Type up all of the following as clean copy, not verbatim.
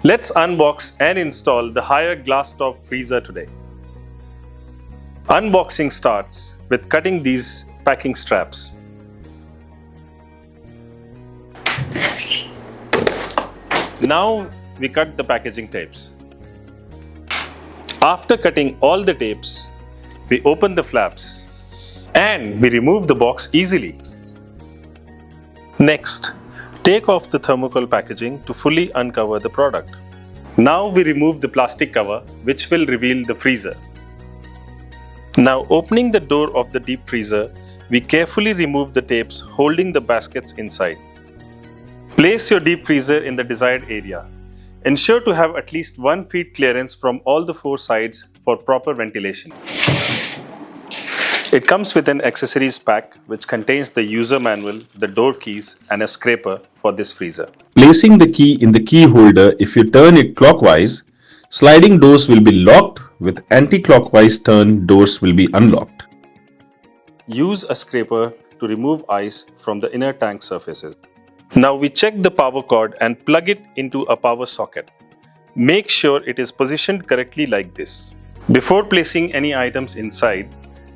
Let's unbox and install the higher glass top freezer today. Unboxing starts with cutting these packing straps. Now we cut the packaging tapes. After cutting all the tapes, we open the flaps and we remove the box easily. Next, take off the thermocol packaging to fully uncover the product. Now we remove the plastic cover, which will reveal the freezer. Now, opening the door of the deep freezer, we carefully remove the tapes holding the baskets inside. Place your deep freezer in the desired area. Ensure to have at least 1 feet clearance from all the 4 sides for proper ventilation. It comes with an accessories pack which contains the user manual, the door keys and a scraper for this freezer. Placing the key in the key holder, if you turn it clockwise, sliding doors will be locked. With anti-clockwise turn, doors will be unlocked. Use a scraper to remove ice from the inner tank surfaces. Now we check the power cord and plug it into a power socket. Make sure it is positioned correctly like this. Before placing any items inside,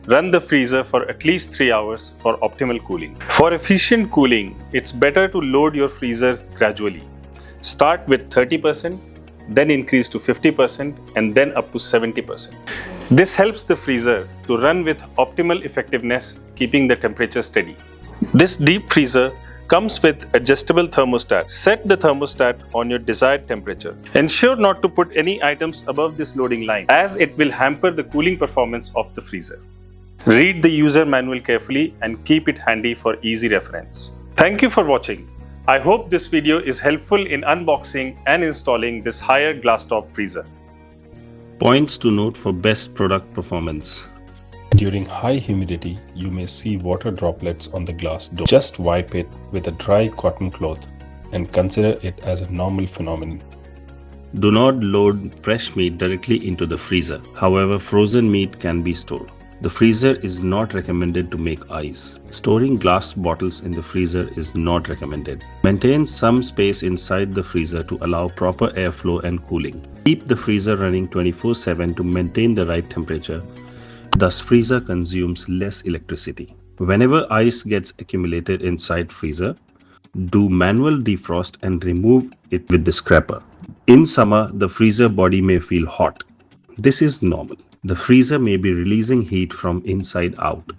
run the freezer for at least 3 hours for optimal cooling. For efficient cooling, it's better to load your freezer gradually. Start with 30%, then increase to 50% and then up to 70%. This helps the freezer to run with optimal effectiveness, keeping the temperature steady. This deep freezer comes with adjustable thermostat. Set the thermostat on your desired temperature. Ensure not to put any items above this loading line, as it will hamper the cooling performance of the freezer. Read the user manual carefully and keep it handy for easy reference. Thank you for watching. I hope this video is helpful in unboxing and installing this higher glass top freezer. Points to note for best product performance. During high humidity, you may see water droplets on the glass door. Just wipe it with a dry cotton cloth and consider it as a normal phenomenon. Do not load fresh meat directly into the freezer. However, frozen meat can be stored. The freezer is not recommended to make ice. Storing glass bottles in the freezer is not recommended. Maintain some space inside the freezer to allow proper airflow and cooling. Keep the freezer running 24/7 to maintain the right temperature. Thus, freezer consumes less electricity. Whenever ice gets accumulated inside freezer, do manual defrost and remove it with the scraper. In summer, the freezer body may feel hot. This is normal. The freezer may be releasing heat from inside out.